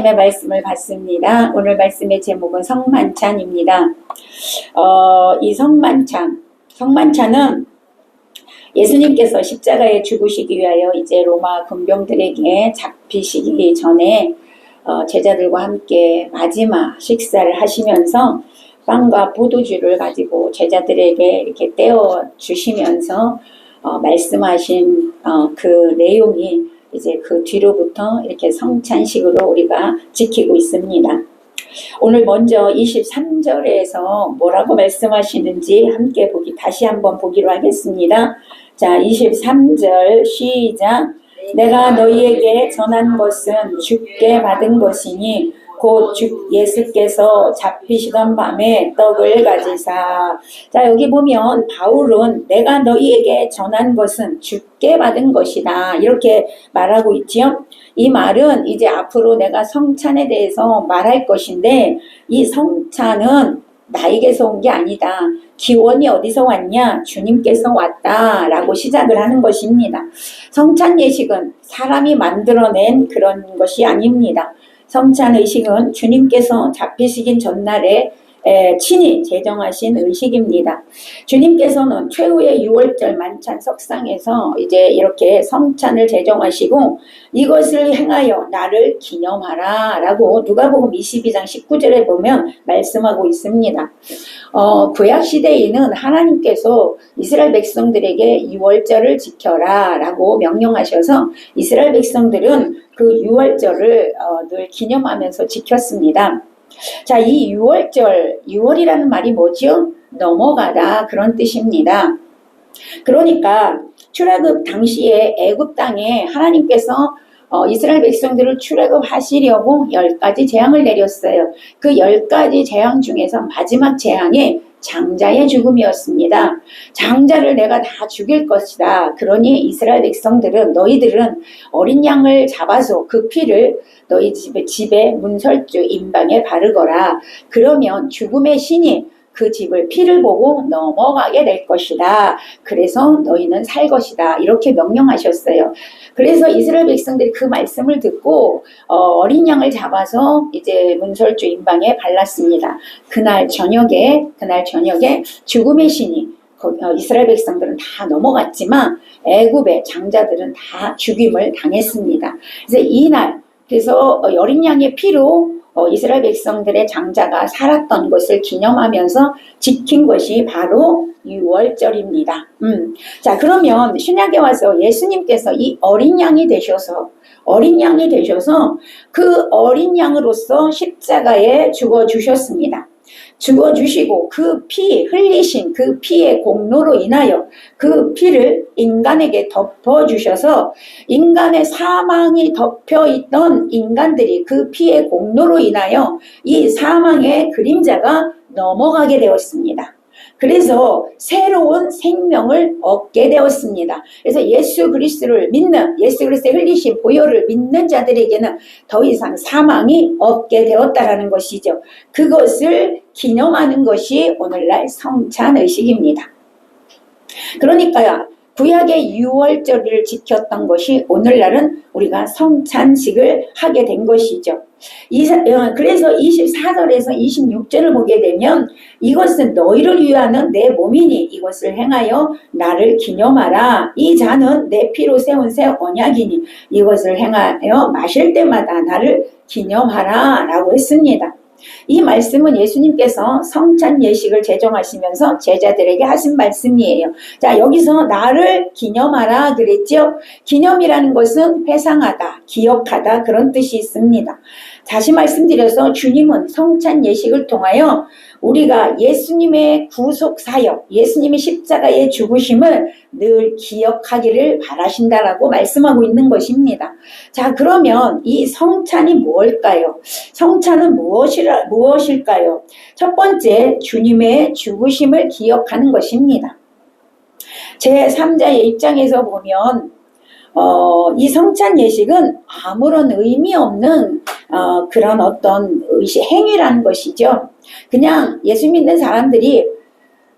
하나님의 말씀을 받습니다. 오늘 말씀의 제목은 성만찬입니다. 이 성만찬은 예수님께서 십자가에 죽으시기 위하여 이제 로마 군병들에게 잡히시기 전에 제자들과 함께 마지막 식사를 하시면서 빵과 포도주를 가지고 제자들에게 이렇게 떼어 주시면서 말씀하신 그 내용이 이제 그 뒤로부터 이렇게 성찬식으로 우리가 지키고 있습니다. 오늘 먼저 23절에서 뭐라고 말씀하시는지 함께 다시 한번 보기로 하겠습니다. 자, 23절 시작. 내가 너희에게 전한 것은 주께 받은 것이니 곧 주 예수께서 잡히시던 밤에 떡을 가지사. 자, 여기 보면 바울은 내가 너희에게 전한 것은 주께 받은 것이다 이렇게 말하고 있지요. 이 말은 이제 앞으로 내가 성찬에 대해서 말할 것인데, 이 성찬은 나에게서 온 게 아니다. 기원이 어디서 왔냐? 주님께서 왔다 라고 시작을 하는 것입니다. 성찬 예식은 사람이 만들어낸 그런 것이 아닙니다. 성찬 의식은 주님께서 잡히시긴 전날에 친히 제정하신 의식입니다. 주님께서는 최후의 6월절 만찬 석상에서 이제 이렇게 성찬을 제정하시고 이것을 행하여 나를 기념하라 라고 누가복음 22장 19절에 보면 말씀하고 있습니다. 구약시대에는 하나님께서 이스라엘 백성들에게 6월절을 지켜라 라고 명령하셔서 이스라엘 백성들은 그 6월절을 늘 기념하면서 지켰습니다. 자, 이 6월이라는 말이 뭐죠? 넘어가다 그런 뜻입니다. 그러니까 출애굽 당시에 애굽 땅에 하나님께서 이스라엘 백성들을 출애굽하시려고 10가지 재앙을 내렸어요. 그 10가지 재앙 중에서 마지막 재앙이 장자의 죽음이었습니다. 장자를 내가 다 죽일 것이다. 그러니 이스라엘 백성들은 너희들은 어린 양을 잡아서 그 피를 너희 집에 문설주 임방에 바르거라. 그러면 죽음의 신이 그 집을 피를 보고 넘어가게 될 것이다. 그래서 너희는 살 것이다. 이렇게 명령하셨어요. 그래서 이스라엘 백성들이 그 말씀을 듣고 어린 양을 잡아서 이제 문설주 임방에 발랐습니다. 그날 저녁에 죽음의 신이 이스라엘 백성들은 다 넘어갔지만 애굽의 장자들은 다 죽임을 당했습니다. 그래서 이날 그래서 어린 양의 피로 이스라엘 백성들의 장자가 살았던 것을 기념하면서 지킨 것이 바로 6월절입니다. 자, 그러면 신약에 와서 예수님께서 이 어린 양이 되셔서 그 어린 양으로서 십자가에 죽어주셨습니다. 죽어주시고 그 피 흘리신 그 피의 공로로 인하여 그 피를 인간에게 덮어주셔서 인간의 사망이 덮여있던 인간들이 그 피의 공로로 인하여 이 사망의 그림자가 넘어가게 되었습니다. 그래서 새로운 생명을 얻게 되었습니다. 그래서 예수 그리스도를 믿는, 예수 그리스도의 흘리신 보혈을 믿는 자들에게는 더 이상 사망이 없게 되었다라는 것이죠. 그것을 기념하는 것이 오늘날 성찬 의식입니다. 그러니까요, 구약의 6월절을 지켰던 것이 오늘날은 우리가 성찬식을 하게 된 것이죠. 그래서 24절에서 26절을 보게 되면 이것은 너희를 위하는 내 몸이니 이것을 행하여 나를 기념하라. 이 잔은 내 피로 세운 새 언약이니 이것을 행하여 마실 때마다 나를 기념하라 라고 했습니다. 이 말씀은 예수님께서 성찬 예식을 제정하시면서 제자들에게 하신 말씀이에요. 자, 여기서 나를 기념하라 그랬죠. 기념이라는 것은 회상하다, 기억하다 그런 뜻이 있습니다. 다시 말씀드려서 주님은 성찬 예식을 통하여 우리가 예수님의 구속 사역, 예수님의 십자가의 죽으심을 늘 기억하기를 바라신다라고 말씀하고 있는 것입니다. 자, 그러면 이 성찬이 뭘까요? 성찬은 무엇일까요? 첫 번째, 주님의 죽으심을 기억하는 것입니다. 제3자의 입장에서 보면 이 성찬 예식은 아무런 의미 없는 그런 어떤 행위라는 것이죠. 그냥 예수 믿는 사람들이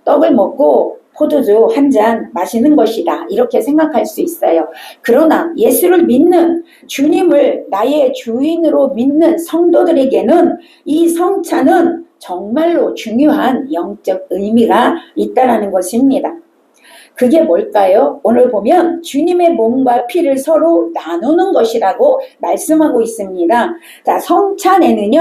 떡을 먹고 포도주 한 잔 마시는 것이다. 이렇게 생각할 수 있어요. 그러나 예수를 믿는 주님을 나의 주인으로 믿는 성도들에게는 이 성찬은 정말로 중요한 영적 의미가 있다는 것입니다. 그게 뭘까요? 오늘 보면 주님의 몸과 피를 서로 나누는 것이라고 말씀하고 있습니다. 자, 성찬에는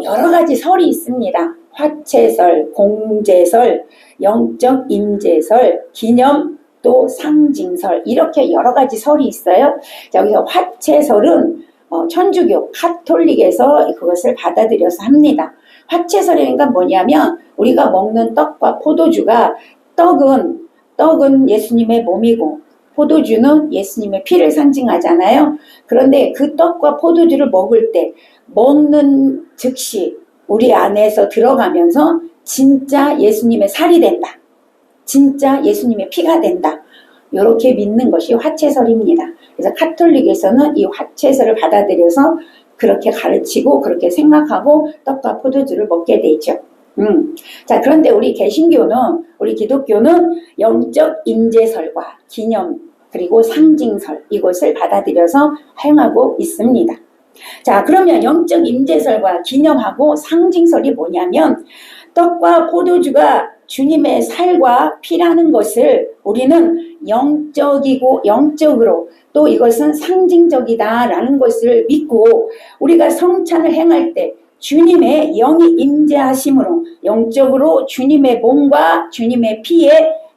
여러 가지 설이 있습니다. 화채설, 공제설, 영적 임재설, 기념, 또 상징설, 이렇게 여러 가지 설이 있어요. 여기서 화채설은 천주교 카톨릭에서 그것을 받아들여서 합니다. 화채설이니까 뭐냐면 우리가 먹는 떡과 포도주가 떡은 예수님의 몸이고 포도주는 예수님의 피를 상징하잖아요. 그런데 그 떡과 포도주를 먹을 때 먹는 즉시 우리 안에서 들어가면서 진짜 예수님의 살이 된다. 진짜 예수님의 피가 된다. 이렇게 믿는 것이 화채설입니다. 그래서 카톨릭에서는 이 화채설을 받아들여서 그렇게 가르치고 그렇게 생각하고 떡과 포도주를 먹게 되죠. 자, 그런데 우리 개신교는, 우리 기독교는 영적 임재설과 기념 그리고 상징설, 이것을 받아들여서 행하고 있습니다. 자, 그러면 영적 임재설과 기념하고 상징설이 뭐냐면 떡과 포도주가 주님의 살과 피라는 것을 우리는 영적으로 또 이것은 상징적이다라는 것을 믿고 우리가 성찬을 행할 때 주님의 영이 임재하심으로 영적으로 주님의 몸과 주님의 피에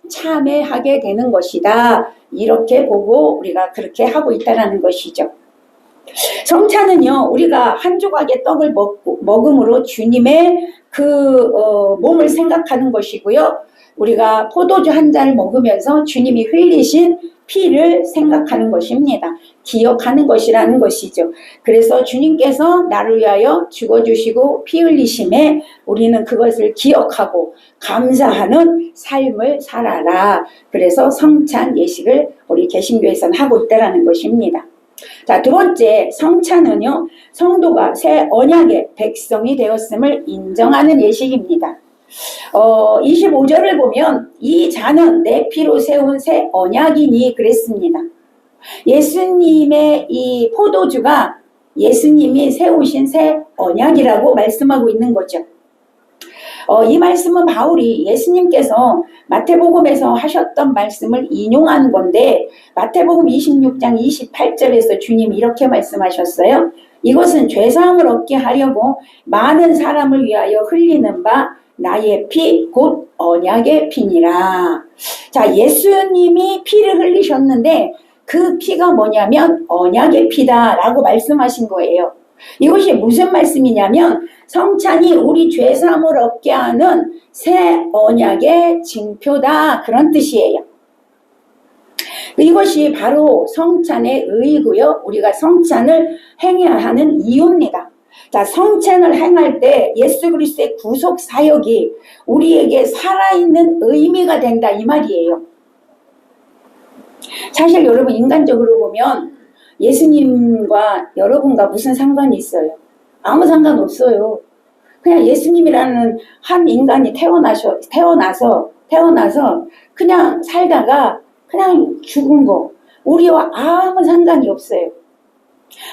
참여하게 되는 것이다. 이렇게 보고 우리가 그렇게 하고 있다는 것이죠. 성찬은요, 우리가 한 조각의 떡을 먹음으로 주님의 몸을 생각하는 것이고요. 우리가 포도주 한 잔을 먹으면서 주님이 흘리신 피를 생각하는 것입니다. 기억하는 것이라는 것이죠. 그래서 주님께서 나를 위하여 죽어주시고 피 흘리심에 우리는 그것을 기억하고 감사하는 삶을 살아라. 그래서 성찬 예식을 우리 개신교에서는 하고 있다는 것입니다. 자, 두 번째, 성찬은요, 성도가 새 언약의 백성이 되었음을 인정하는 예식입니다. 25절을 보면 이 잔은 내 피로 세운 새 언약이니 그랬습니다. 예수님의 이 포도주가 예수님이 세우신 새 언약이라고 말씀하고 있는 거죠. 이 말씀은 바울이 예수님께서 마태복음에서 하셨던 말씀을 인용한 건데 마태복음 26장 28절에서 주님이 이렇게 말씀하셨어요. 이것은 죄사함을 얻게 하려고 많은 사람을 위하여 흘리는 바 나의 피 곧 언약의 피니라. 자, 예수님이 피를 흘리셨는데 그 피가 뭐냐면 언약의 피다라고 말씀하신 거예요. 이것이 무슨 말씀이냐면 성찬이 우리 죄사함을 얻게 하는 새 언약의 징표다, 그런 뜻이에요. 이것이 바로 성찬의 의의고요. 우리가 성찬을 행해야 하는 이유입니다. 자, 성찬을 행할 때 예수 그리스도의 구속 사역이 우리에게 살아있는 의미가 된다, 이 말이에요. 사실 여러분, 인간적으로 보면 예수님과 여러분과 무슨 상관이 있어요? 아무 상관 없어요. 그냥 예수님이라는 한 인간이 태어나서 그냥 살다가 그냥 죽은 거, 우리와 아무 상관이 없어요.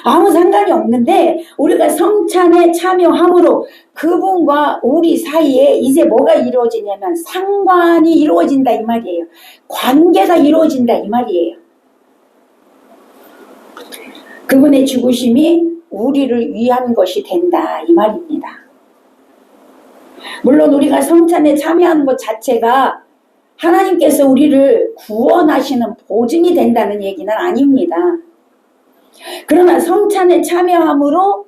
아무 상관이 없는데 우리가 성찬에 참여함으로 그분과 우리 사이에 이제 뭐가 이루어지냐면 상관이 이루어진다, 이 말이에요. 관계가 이루어진다, 이 말이에요. 그분의 죽으심이 우리를 위한 것이 된다, 이 말입니다. 물론 우리가 성찬에 참여하는 것 자체가 하나님께서 우리를 구원하시는 보증이 된다는 얘기는 아닙니다. 그러나 성찬에 참여함으로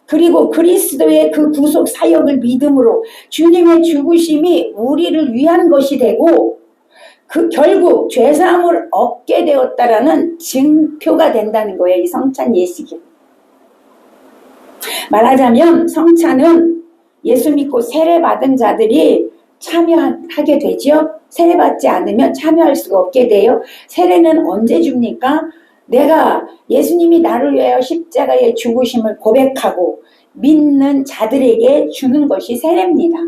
그리고 그리스도의 그 구속 사역을 믿음으로 주님의 죽으심이 우리를 위한 것이 되고 결국 죄사함을 얻게 되었다라는 증표가 된다는 거예요. 이 성찬 예식이. 말하자면 성찬은 예수 믿고 세례받은 자들이 참여하게 되죠. 세례받지 않으면 참여할 수가 없게 돼요. 세례는 언제 줍니까? 내가 예수님이 나를 위하여 십자가의 죽으심을 고백하고 믿는 자들에게 주는 것이 세례입니다.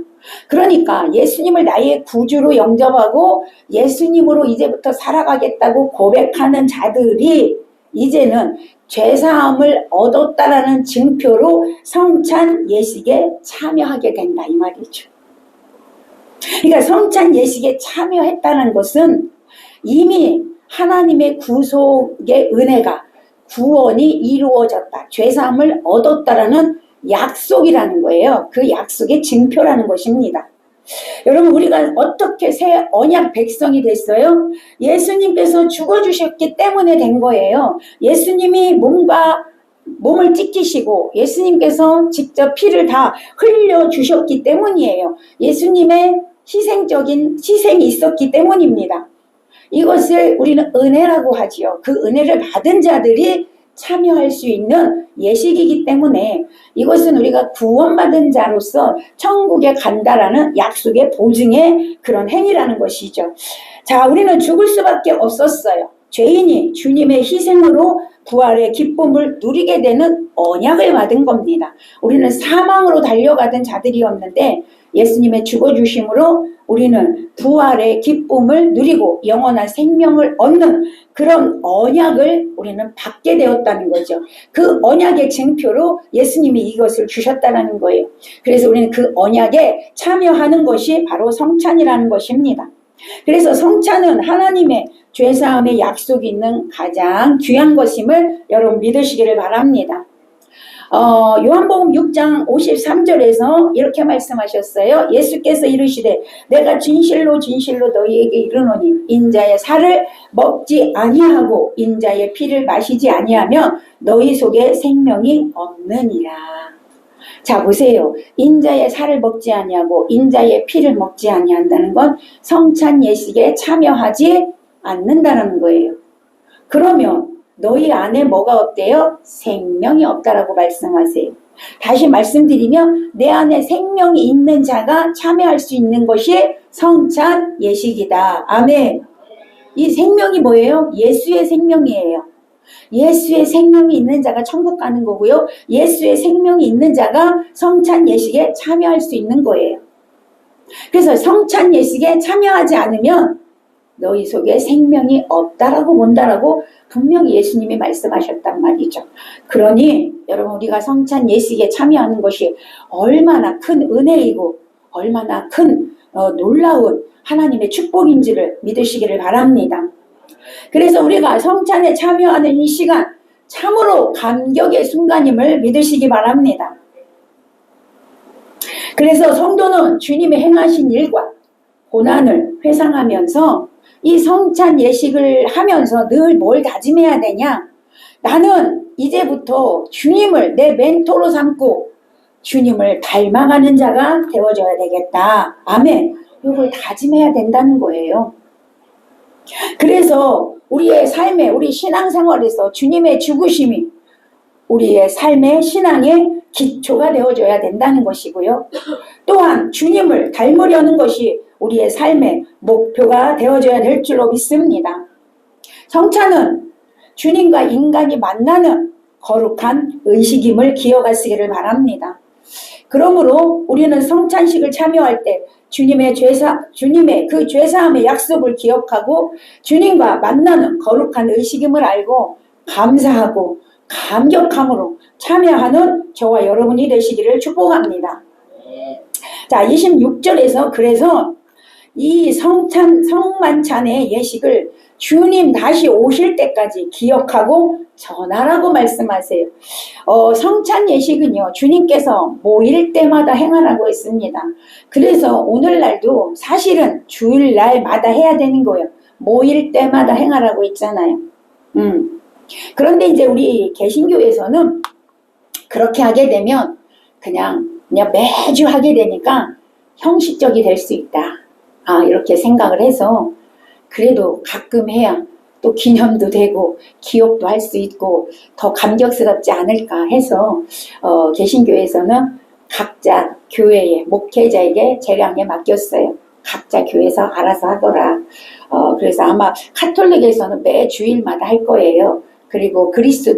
그러니까 예수님을 나의 구주로 영접하고 예수님으로 이제부터 살아가겠다고 고백하는 자들이 이제는 죄사함을 얻었다라는 증표로 성찬 예식에 참여하게 된다 이 말이죠. 그러니까 성찬 예식에 참여했다는 것은 이미 하나님의 구속의 은혜가 구원이 이루어졌다. 죄사함을 얻었다라는 약속이라는 거예요. 그 약속의 증표라는 것입니다. 여러분 우리가 어떻게 새 언약 백성이 됐어요? 예수님께서 죽어주셨기 때문에 된 거예요. 예수님이 몸을 찢기시고 예수님께서 직접 피를 다 흘려주셨기 때문이에요. 예수님의 희생이 있었기 때문입니다. 이것을 우리는 은혜라고 하지요. 그 은혜를 받은 자들이 참여할 수 있는 예식이기 때문에 이것은 우리가 구원받은 자로서 천국에 간다라는 약속의 보증의 그런 행위라는 것이죠. 자, 우리는 죽을 수밖에 없었어요. 죄인이 주님의 희생으로 부활의 기쁨을 누리게 되는 언약을 받은 겁니다. 우리는 사망으로 달려가던 자들이었는데 예수님의 죽어주심으로 우리는 부활의 기쁨을 누리고 영원한 생명을 얻는 그런 언약을 우리는 받게 되었다는 거죠. 그 언약의 증표로 예수님이 이것을 주셨다는 거예요. 그래서 우리는 그 언약에 참여하는 것이 바로 성찬이라는 것입니다. 그래서 성찬은 하나님의 죄사함의 약속이 있는 가장 귀한 것임을 여러분 믿으시기를 바랍니다. 요한복음 6장 53절에서 이렇게 말씀하셨어요. 예수께서 이르시되 내가 진실로 진실로 너희에게 이르노니 인자의 살을 먹지 아니하고 인자의 피를 마시지 아니하면 너희 속에 생명이 없느니라. 자 보세요. 인자의 살을 먹지 아니하고 인자의 피를 먹지 아니한다는 건 성찬 예식에 참여하지 않는다는 거예요. 그러면 너희 안에 뭐가 없대요? 생명이 없다라고 말씀하세요. 다시 말씀드리면 내 안에 생명이 있는 자가 참여할 수 있는 것이 성찬 예식이다. 아멘. 이 생명이 뭐예요? 예수의 생명이에요. 예수의 생명이 있는 자가 천국 가는 거고요. 예수의 생명이 있는 자가 성찬 예식에 참여할 수 있는 거예요. 그래서 성찬 예식에 참여하지 않으면 너희 속에 생명이 없다라고 본다라고 분명히 예수님이 말씀하셨단 말이죠. 그러니 여러분 우리가 성찬 예식에 참여하는 것이 얼마나 큰 은혜이고 얼마나 큰 놀라운 하나님의 축복인지를 믿으시기를 바랍니다. 그래서 우리가 성찬에 참여하는 이 시간 참으로 감격의 순간임을 믿으시기 바랍니다. 그래서 성도는 주님의 행하신 일과 고난을 회상하면서 이 성찬 예식을 하면서 늘 뭘 다짐해야 되냐? 나는 이제부터 주님을 내 멘토로 삼고 주님을 닮아가는 자가 되어줘야 되겠다. 아멘. 이걸 다짐해야 된다는 거예요. 그래서 우리의 삶에 우리 신앙생활에서 주님의 죽으심이 우리의 삶의 신앙의 기초가 되어줘야 된다는 것이고요. 또한 주님을 닮으려는 것이 우리의 삶의 목표가 되어줘야 될 줄로 믿습니다. 성찬은 주님과 인간이 만나는 거룩한 의식임을 기억하시기를 바랍니다. 그러므로 우리는 성찬식을 참여할 때 주님의 그 죄사함의 약속을 기억하고 주님과 만나는 거룩한 의식임을 알고 감사하고 감격함으로 참여하는 저와 여러분이 되시기를 축복합니다. 자, 26절에서 그래서 이 성만찬의 예식을 주님 다시 오실 때까지 기억하고 전하라고 말씀하세요. 성찬 예식은요, 주님께서 모일 때마다 행하라고 했습니다. 그래서 오늘날도 사실은 주일날마다 해야 되는 거예요. 모일 때마다 행하라고 했잖아요. 그런데 이제 우리 개신교에서는 그렇게 하게 되면 그냥 매주 하게 되니까 형식적이 될 수 있다. 이렇게 생각을 해서 그래도 가끔 해야 또 기념도 되고 기억도 할 수 있고 더 감격스럽지 않을까 해서 개신교에서는 각자 교회의 목회자에게 재량에 맡겼어요. 각자 교회에서 알아서 하더라. 그래서 아마 카톨릭에서는 매 주일마다 할 거예요. 그리고 그리스도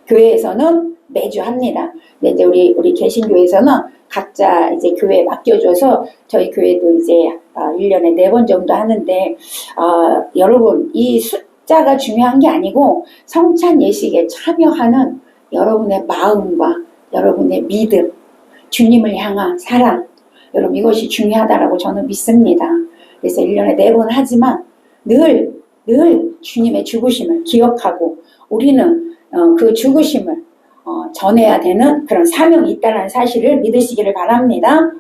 교회에서는 매주 합니다. 근데 이제 우리 개신교에서는 각자 이제 교회에 맡겨줘서 저희 교회도 이제 1년에 4번 정도 하는데, 여러분, 이 숫자가 중요한 게 아니고 성찬 예식에 참여하는 여러분의 마음과 여러분의 믿음, 주님을 향한 사랑, 여러분 이것이 중요하다라고 저는 믿습니다. 그래서 1년에 4번 하지만 늘 주님의 죽으심을 기억하고 우리는 그 죽으심을 전해야 되는 그런 사명이 있다는 사실을 믿으시기를 바랍니다.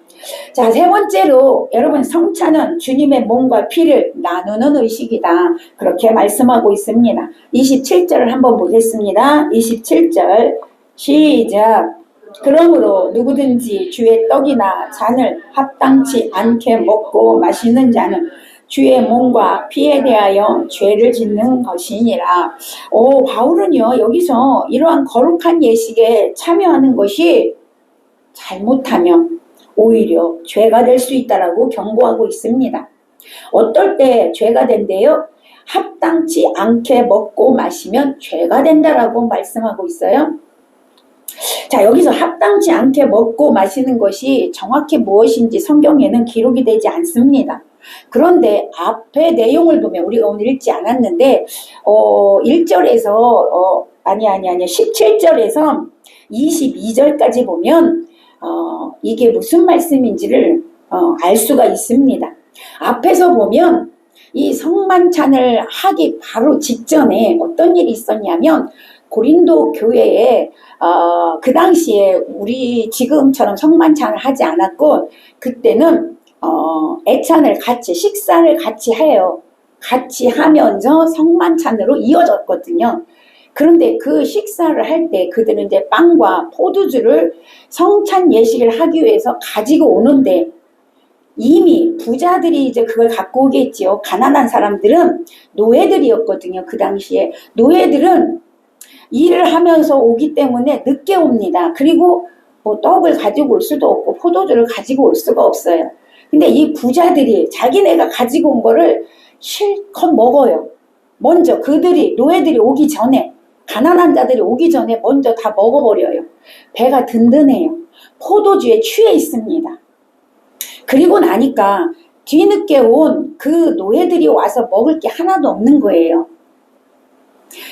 자, 3번째로 여러분, 성찬은 주님의 몸과 피를 나누는 의식이다, 그렇게 말씀하고 있습니다. 27절을 한번 보겠습니다. 27절 시작. 그러므로 누구든지 주의 떡이나 잔을 합당치 않게 먹고 마시는 자는 주의 몸과 피에 대하여 죄를 짓는 것이니라. 바울은요, 여기서 이러한 거룩한 예식에 참여하는 것이 잘못하면 오히려 죄가 될 수 있다라고 경고하고 있습니다. 어떨 때 죄가 된대요? 합당치 않게 먹고 마시면 죄가 된다라고 말씀하고 있어요. 자, 여기서 합당치 않게 먹고 마시는 것이 정확히 무엇인지 성경에는 기록이 되지 않습니다. 그런데 앞에 내용을 보면, 우리가 오늘 읽지 않았는데 1절에서 17절에서 22절까지 보면 이게 무슨 말씀인지를 알 수가 있습니다. 앞에서 보면 이 성만찬을 하기 바로 직전에 어떤 일이 있었냐면, 고린도 교회에 그 당시에 우리 지금처럼 성만찬을 하지 않았고, 그때는 애찬을 같이, 식사를 같이 해요. 같이 하면서 성만찬으로 이어졌거든요. 그런데 그 식사를 할 때 그들은 이제 빵과 포도주를 성찬 예식을 하기 위해서 가지고 오는데, 이미 부자들이 이제 그걸 갖고 오겠지요. 가난한 사람들은 노예들이었거든요. 그 당시에 노예들은 일을 하면서 오기 때문에 늦게 옵니다. 그리고 뭐 떡을 가지고 올 수도 없고 포도주를 가지고 올 수가 없어요. 근데 이 부자들이 자기네가 가지고 온 거를 실컷 먹어요. 먼저 노예들이 오기 전에, 가난한 자들이 오기 전에 먼저 다 먹어버려요. 배가 든든해요. 포도주에 취해 있습니다. 그리고 나니까 뒤늦게 온 그 노예들이 와서 먹을 게 하나도 없는 거예요.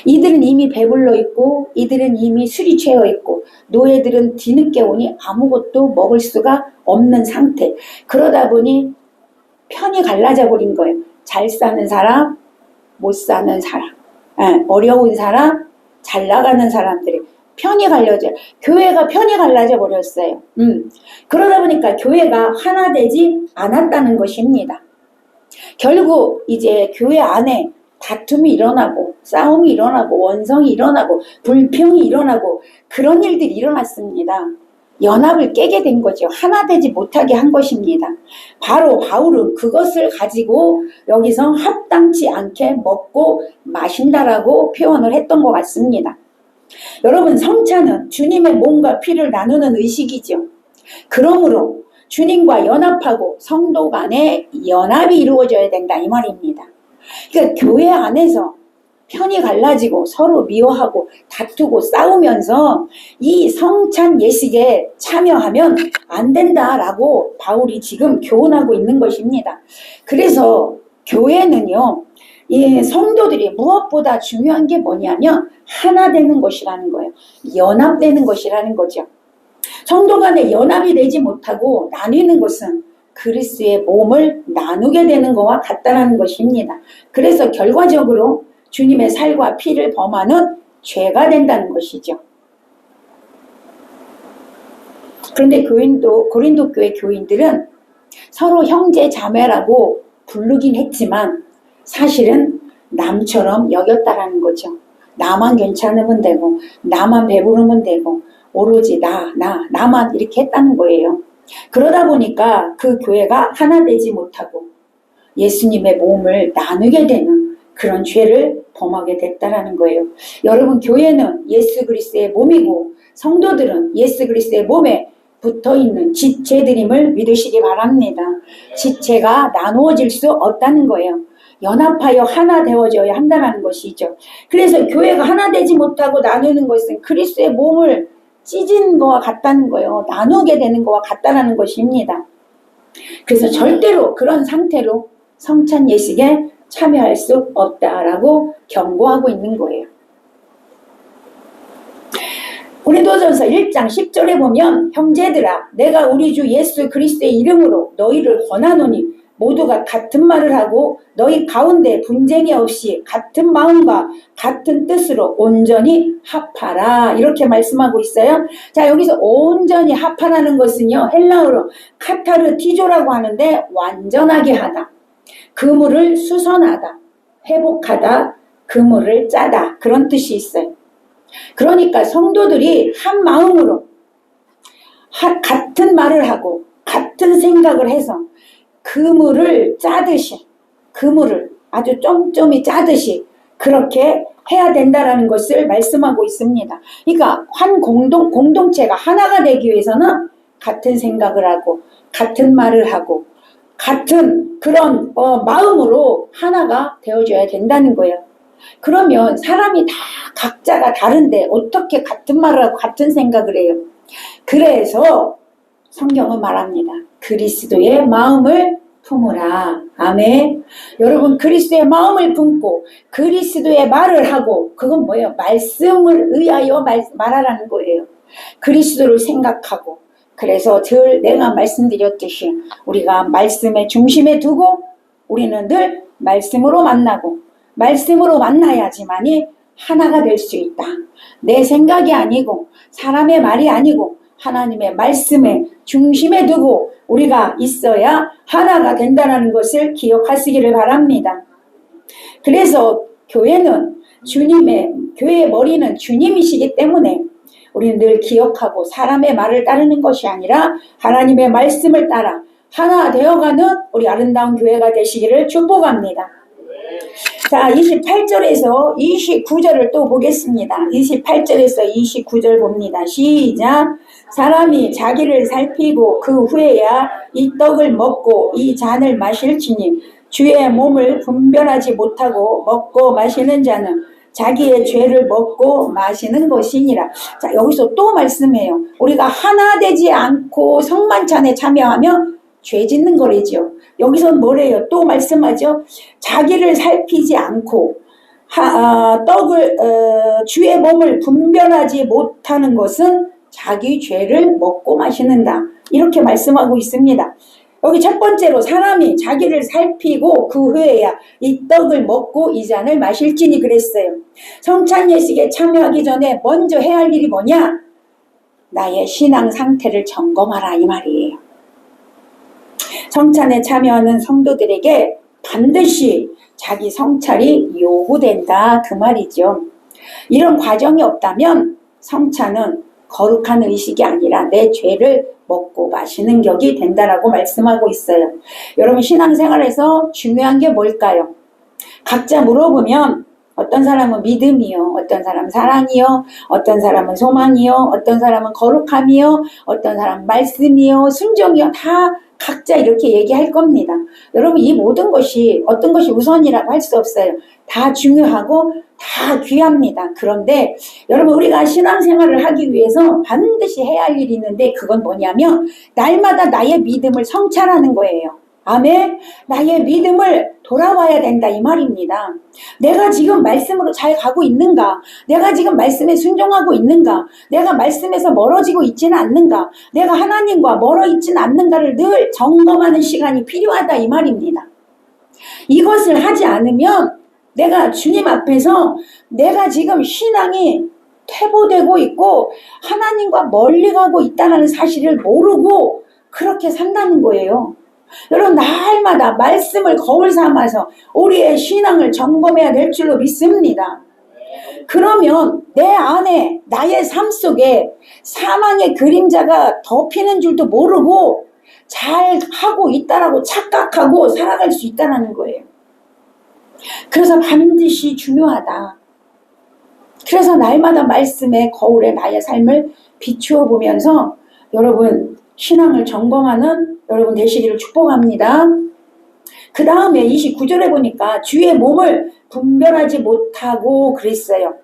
이들은 이미 배불러 있고, 이들은 이미 술이 취해 있고, 노예들은 뒤늦게 오니 아무것도 먹을 수가 없는 상태. 그러다 보니 편이 갈라져 버린 거예요. 잘 사는 사람, 못 사는 사람, 어려운 사람, 잘 나가는 사람들이 편이 갈려져요. 교회가 편이 갈라져 버렸어요. 그러다 보니까 교회가 하나 되지 않았다는 것입니다. 결국 이제 교회 안에 다툼이 일어나고, 싸움이 일어나고, 원성이 일어나고, 불평이 일어나고, 그런 일들이 일어났습니다. 연합을 깨게 된 거죠. 하나 되지 못하게 한 것입니다. 바로 바울은 그것을 가지고 여기서 합당치 않게 먹고 마신다라고 표현을 했던 것 같습니다. 여러분, 성찬은 주님의 몸과 피를 나누는 의식이죠. 그러므로 주님과 연합하고 성도 간의 연합이 이루어져야 된다, 이 말입니다. 그러니까 교회 안에서 편이 갈라지고 서로 미워하고 다투고 싸우면서 이 성찬 예식에 참여하면 안 된다라고 바울이 지금 교훈하고 있는 것입니다. 그래서 교회는요, 이 성도들이 무엇보다 중요한 게 뭐냐면 하나 되는 것이라는 거예요. 연합되는 것이라는 거죠. 성도 간에 연합이 되지 못하고 나뉘는 것은 그리스도의 몸을 나누게 되는 것과 같다는 것입니다. 그래서 결과적으로 주님의 살과 피를 범하는 죄가 된다는 것이죠. 그런데 고린도 교회 교인들은 서로 형제 자매라고 부르긴 했지만 사실은 남처럼 여겼다라는 거죠. 나만 괜찮으면 되고, 나만 배부르면 되고, 오로지 나만 이렇게 했다는 거예요. 그러다 보니까 그 교회가 하나 되지 못하고 예수님의 몸을 나누게 되는 그런 죄를 범하게 됐다라는 거예요. 여러분, 교회는 예수 그리스도의 몸이고 성도들은 예수 그리스도의 몸에 붙어있는 지체들임을 믿으시기 바랍니다. 지체가 나누어질 수 없다는 거예요. 연합하여 하나 되어져야 한다는 것이죠. 그래서 교회가 하나 되지 못하고 나누는 것은 그리스도의 몸을 찢은 거와 같다는 거예요. 나누게 되는 거와 같다는 것입니다. 그래서 절대로 그런 상태로 성찬 예식에 참여할 수 없다라고 경고하고 있는 거예요. 고린도전서 1장 10절에 보면 형제들아 내가 우리 주 예수 그리스도의 이름으로 너희를 권하노니 모두가 같은 말을 하고 너희 가운데 분쟁이 없이 같은 마음과 같은 뜻으로 온전히 합하라 이렇게 말씀하고 있어요. 자, 여기서 온전히 합하라는 것은요, 헬라어로 카타르티조라고 하는데 완전하게 하다, 그물을 수선하다, 회복하다, 그물을 짜다, 그런 뜻이 있어요. 그러니까 성도들이 한 마음으로 같은 말을 하고 같은 생각을 해서 그물을 짜듯이, 그물을 아주 쫌쫌이 짜듯이 그렇게 해야 된다는 것을 말씀하고 있습니다. 그러니까 한 공동체가 하나가 되기 위해서는 같은 생각을 하고 같은 말을 하고 같은 그런 마음으로 하나가 되어줘야 된다는 거예요. 그러면 사람이 다 각자가 다른데 어떻게 같은 말을 하고 같은 생각을 해요? 그래서 성경은 말합니다. 그리스도의 마음을 품으라. 아멘. 여러분, 그리스도의 마음을 품고 그리스도의 말을 하고, 그건 뭐예요? 말씀을 의하여 말하라는 거예요. 그리스도를 생각하고. 그래서 내가 말씀드렸듯이 우리가 말씀의 중심에 두고 우리는 늘 말씀으로 만나고 말씀으로 만나야지만이 하나가 될 수 있다. 내 생각이 아니고 사람의 말이 아니고 하나님의 말씀의 중심에 두고 우리가 있어야 하나가 된다는 것을 기억하시기를 바랍니다. 그래서 교회의 머리는 주님이시기 때문에 우리는 늘 기억하고 사람의 말을 따르는 것이 아니라 하나님의 말씀을 따라 하나 되어가는 우리 아름다운 교회가 되시기를 축복합니다. 자, 28절에서 29절을 또 보겠습니다. 28절에서 29절 봅니다. 시작. 사람이 자기를 살피고 그 후에야 이 떡을 먹고 이 잔을 마실지니 주의 몸을 분별하지 못하고 먹고 마시는 자는 자기의 죄를 먹고 마시는 것이니라. 자, 여기서 또 말씀해요. 우리가 하나 되지 않고 성만찬에 참여하면 죄 짓는 거래죠. 여기서 뭐래요? 또 말씀하죠. 자기를 살피지 않고 주의 몸을 분별하지 못하는 것은 자기 죄를 먹고 마시는다. 이렇게 말씀하고 있습니다. 여기 첫 번째로 사람이 자기를 살피고 그 후에야 이 떡을 먹고 이 잔을 마실지니 그랬어요. 성찬 예식에 참여하기 전에 먼저 해야 할 일이 뭐냐? 나의 신앙 상태를 점검하라 이 말이에요. 성찬에 참여하는 성도들에게 반드시 자기 성찰이 요구된다 그 말이죠. 이런 과정이 없다면 성찬은 거룩한 의식이 아니라 내 죄를 먹고 마시는 격이 된다라고 말씀하고 있어요. 여러분, 신앙생활에서 중요한 게 뭘까요? 각자 물어보면 어떤 사람은 믿음이요, 어떤 사람은 사랑이요, 어떤 사람은 소망이요, 어떤 사람은 거룩함이요, 어떤 사람은 말씀이요, 순종이요, 다 각자 이렇게 얘기할 겁니다. 여러분, 이 모든 것이 어떤 것이 우선이라고 할 수 없어요. 다 중요하고 다 귀합니다. 그런데 여러분, 우리가 신앙생활을 하기 위해서 반드시 해야 할 일이 있는데 그건 뭐냐면 날마다 나의 믿음을 성찰하는 거예요. 아멘. 나의 믿음을 돌아와야 된다 이 말입니다. 내가 지금 말씀으로 잘 가고 있는가? 내가 지금 말씀에 순종하고 있는가? 내가 말씀에서 멀어지고 있지는 않는가? 내가 하나님과 멀어 있지는 않는가를 늘 점검하는 시간이 필요하다 이 말입니다. 이것을 하지 않으면 내가 주님 앞에서 내가 지금 신앙이 퇴보되고 있고 하나님과 멀리 가고 있다는 사실을 모르고 그렇게 산다는 거예요. 여러분, 날마다 말씀을 거울 삼아서 우리의 신앙을 점검해야 될 줄로 믿습니다. 그러면 내 안에 나의 삶 속에 사망의 그림자가 덮이는 줄도 모르고 잘 하고 있다라고 착각하고 살아갈 수 있다는 거예요. 그래서 반드시 중요하다. 그래서 날마다 말씀의 거울에 나의 삶을 비추어 보면서 여러분 신앙을 점검하는 여러분 되시기를 축복합니다. 그 다음에 29절에 보니까 주의 몸을 분별하지 못하고 그랬어요.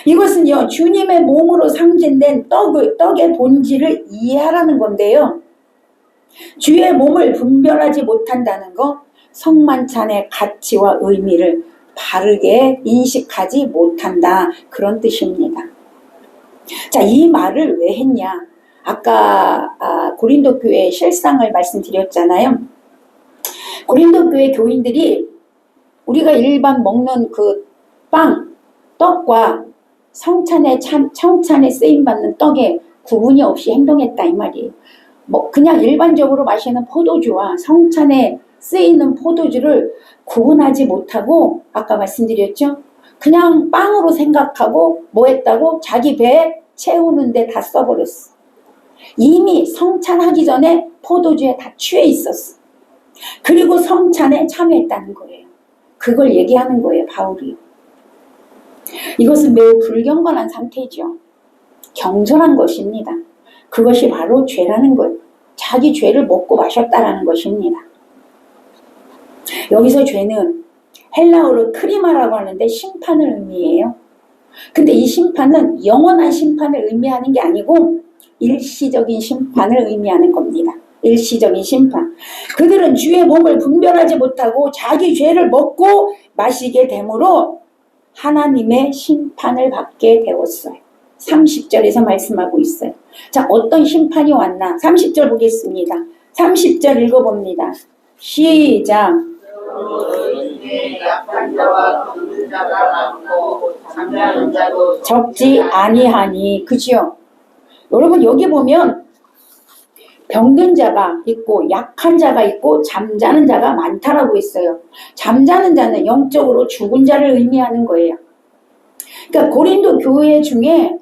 이것은요, 주님의 몸으로 상징된 떡의 본질을 이해하라는 건데요. 주의 몸을 분별하지 못한다는 거, 성만찬의 가치와 의미를 바르게 인식하지 못한다, 그런 뜻입니다. 자, 이 말을 왜 했냐? 아까 고린도 교회 실상을 말씀드렸잖아요. 고린도 교회 교인들이 우리가 일반 먹는 그 빵, 떡과 성찬에 쓰임받는 떡에 구분이 없이 행동했다, 이 말이에요. 뭐 그냥 일반적으로 마시는 포도주와 성찬에 쓰이는 포도주를 구분하지 못하고, 아까 말씀드렸죠? 그냥 빵으로 생각하고 뭐 했다고? 자기 배 채우는데 다 써버렸어. 이미 성찬하기 전에 포도주에 다 취해 있었어. 그리고 성찬에 참여했다는 거예요. 그걸 얘기하는 거예요, 바울이. 이것은 매우 불경건한 상태죠. 경솔한 것입니다. 그것이 바로 죄라는 거예요. 자기 죄를 먹고 마셨다라는 것입니다. 여기서 죄는 헬라어로 크리마라고 하는데 심판을 의미해요. 근데 이 심판은 영원한 심판을 의미하는 게 아니고 일시적인 심판을 의미하는 겁니다. 일시적인 심판. 그들은 주의 몸을 분별하지 못하고 자기 죄를 먹고 마시게 되므로 하나님의 심판을 받게 되었어요. 30절에서 말씀하고 있어요. 자, 어떤 심판이 왔나? 30절 보겠습니다. 30절 읽어봅니다. 시작. 적지 아니하니. 그죠? 여러분, 여기 보면 병든 자가 있고 약한 자가 있고 잠자는 자가 많다라고 했어요. 잠자는 자는 영적으로 죽은 자를 의미하는 거예요. 그러니까 고린도 교회 중에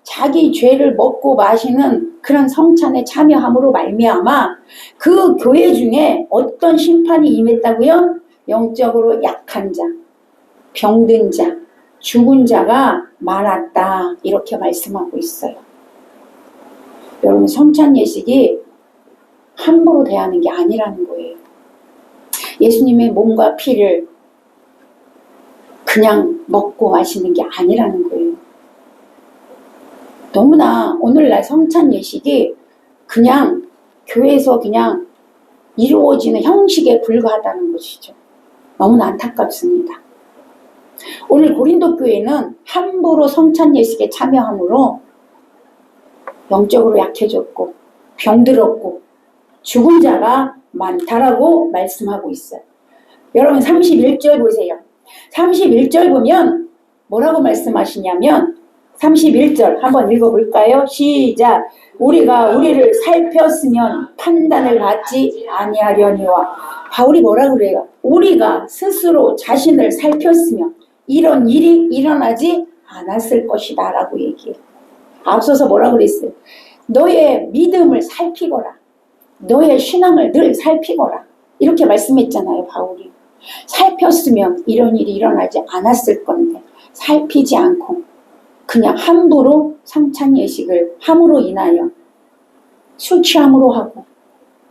자기 죄를 먹고 마시는 그런 성찬에 참여함으로 말미암아 그 교회 중에 어떤 심판이 임했다고요? 영적으로 약한 자, 병든 자, 죽은 자가 많았다, 이렇게 말씀하고 있어요. 여러분, 성찬 예식이 함부로 대하는 게 아니라는 거예요. 예수님의 몸과 피를 그냥 먹고 마시는 게 아니라는 거예요. 너무나 오늘날 성찬 예식이 그냥 교회에서 그냥 이루어지는 형식에 불과하다는 것이죠. 너무나 안타깝습니다. 오늘 고린도 교회는 함부로 성찬 예식에 참여함으로 영적으로 약해졌고 병들었고 죽은 자가 많다라고 말씀하고 있어요. 여러분, 31절 보세요. 31절 보면 뭐라고 말씀하시냐면 31절 한번 읽어볼까요? 시작. 우리가 우리를 살폈으면 판단을 받지 아니하려니와. 바울이 뭐라 그래요? 우리가 스스로 자신을 살폈으면 이런 일이 일어나지 않았을 것이다 라고 얘기해요. 앞서서 뭐라 그랬어요? 너의 믿음을 살피거라. 너의 신앙을 늘 살피거라. 이렇게 말씀했잖아요, 바울이. 살폈으면 이런 일이 일어나지 않았을 건데 살피지 않고 그냥 함부로 성찬 예식을 함으로 인하여 술 취함으로 하고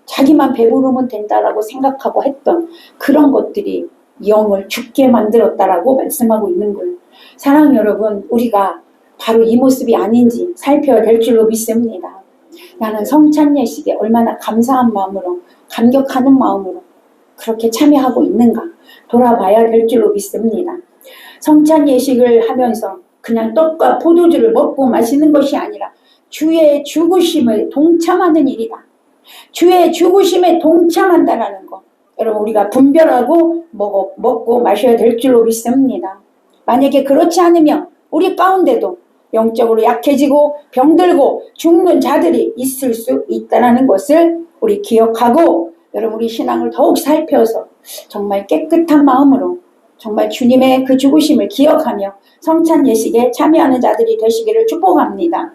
자기만 배부르면 된다라고 생각하고 했던 그런 것들이 영을 죽게 만들었다라고 말씀하고 있는 거예요. 사랑하는 여러분, 우리가 바로 이 모습이 아닌지 살펴야 될 줄로 믿습니다. 나는 성찬 예식에 얼마나 감사한 마음으로, 감격하는 마음으로 그렇게 참여하고 있는가 돌아봐야 될 줄로 믿습니다. 성찬 예식을 하면서 그냥 떡과 포도주를 먹고 마시는 것이 아니라 주의 죽으심을 동참하는 일이다. 주의 죽으심에 동참한다라는 것, 여러분, 우리가 분별하고 먹고 마셔야 될 줄로 믿습니다. 만약에 그렇지 않으면 우리 가운데도 영적으로 약해지고 병들고 죽는 자들이 있을 수 있다는 것을 우리 기억하고, 여러분, 우리 신앙을 더욱 살펴서 정말 깨끗한 마음으로 정말 주님의 그 죽으심을 기억하며 성찬 예식에 참여하는 자들이 되시기를 축복합니다.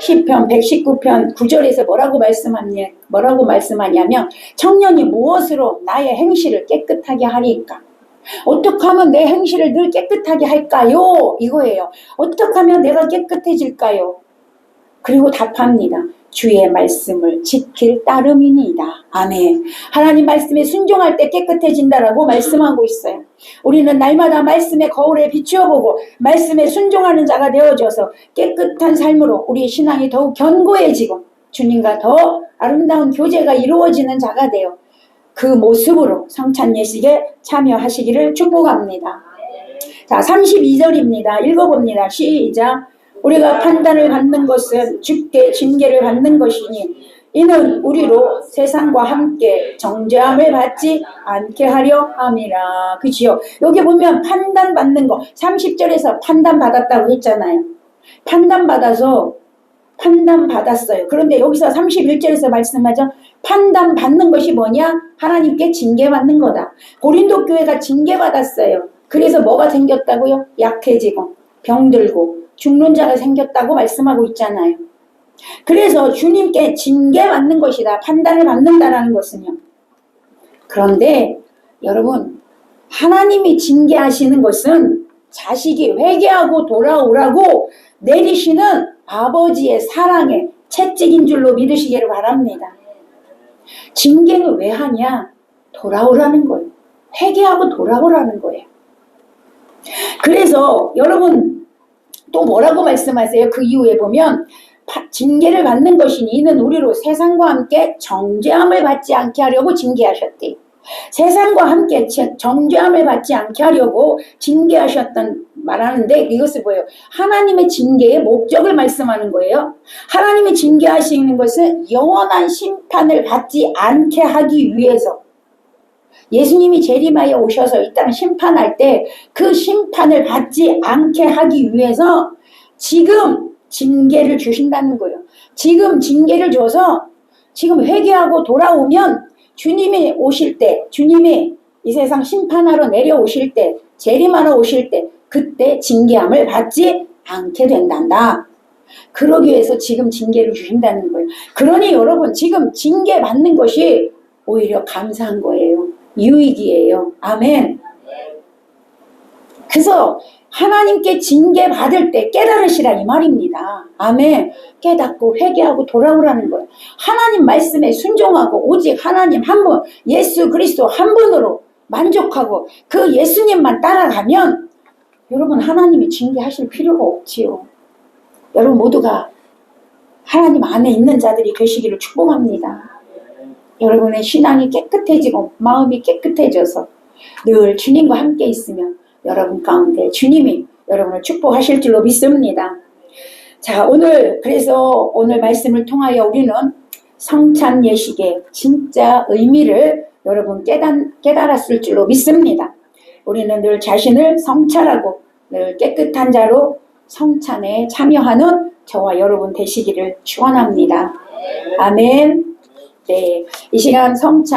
시편 119편 9절에서 뭐라고 말씀하냐면 청년이 무엇으로 나의 행실을 깨끗하게 하리까? 어떻게 하면 내 행실을 늘 깨끗하게 할까요? 이거예요. 어떻게 하면 내가 깨끗해질까요? 그리고 답합니다. 주의 말씀을 지킬 따름이니이다. 아멘. 하나님 말씀에 순종할 때 깨끗해진다라고 말씀하고 있어요. 우리는 날마다 말씀의 거울에 비추어보고 말씀에 순종하는 자가 되어져서 깨끗한 삶으로 우리의 신앙이 더욱 견고해지고 주님과 더 아름다운 교제가 이루어지는 자가 되어 그 모습으로 성찬 예식에 참여하시기를 축복합니다. 자, 32절입니다. 읽어봅니다. 시작. 우리가 판단을 받는 것은 주께 징계를 받는 것이니 이는 우리로 세상과 함께 정죄함을 받지 않게 하려 함이라. 그치요? 여기 보면 판단받는 거 30절에서 판단받았다고 했잖아요. 판단받았어요. 그런데 여기서 31절에서 말씀하죠. 판단받는 것이 뭐냐? 하나님께 징계받는 거다. 고린도 교회가 징계받았어요. 그래서 뭐가 생겼다고요? 약해지고 병들고 죽는 자가 생겼다고 말씀하고 있잖아요. 그래서 주님께 징계받는 것이다. 판단을 받는다라는 것은요. 그런데 여러분, 하나님이 징계하시는 것은 자식이 회개하고 돌아오라고 내리시는 아버지의 사랑의 채찍인 줄로 믿으시기를 바랍니다. 징계는 왜 하냐? 돌아오라는 거예요. 회개하고 돌아오라는 거예요. 그래서 여러분 또 뭐라고 말씀하세요? 그 이후에 보면 징계를 받는 것이니 이는 우리로 세상과 함께 정죄함을 받지 않게 하려고 징계하셨대요. 세상과 함께 정죄함을 받지 않게 하려고 징계하셨던 말하는데 이것을 뭐예요? 하나님의 징계의 목적을 말씀하는 거예요. 하나님이 징계하시는 것은 영원한 심판을 받지 않게 하기 위해서 예수님이 재림하여 오셔서 이 땅을 심판할 때 그 심판을 받지 않게 하기 위해서 지금 징계를 주신다는 거예요. 지금 징계를 줘서 지금 회개하고 돌아오면 주님이 오실 때, 주님이 이 세상 심판하러 내려오실 때, 재림하러 오실 때 그때 징계함을 받지 않게 된단다. 그러기 위해서 지금 징계를 주신다는 거예요. 그러니 여러분 지금 징계 받는 것이 오히려 감사한 거예요. 유익이에요. 아멘. 그래서 하나님께 징계 받을 때 깨달으시라 이 말입니다. 아멘. 깨닫고 회개하고 돌아오라는 거예요. 하나님 말씀에 순종하고 오직 하나님 한 분, 예수 그리스도 한 분으로 만족하고 그 예수님만 따라가면 여러분 하나님이 징계하실 필요가 없지요. 여러분 모두가 하나님 안에 있는 자들이 되시기를 축복합니다. 여러분의 신앙이 깨끗해지고 마음이 깨끗해져서 늘 주님과 함께 있으면 여러분 가운데 주님이 여러분을 축복하실 줄로 믿습니다. 자, 그래서 오늘 말씀을 통하여 우리는 성찬 예식의 진짜 의미를 여러분 깨달았을 줄로 믿습니다. 우리는 늘 자신을 성찰하고 늘 깨끗한 자로 성찬에 참여하는 저와 여러분 되시기를 축원합니다. 아멘. 네, 이 시간 성찬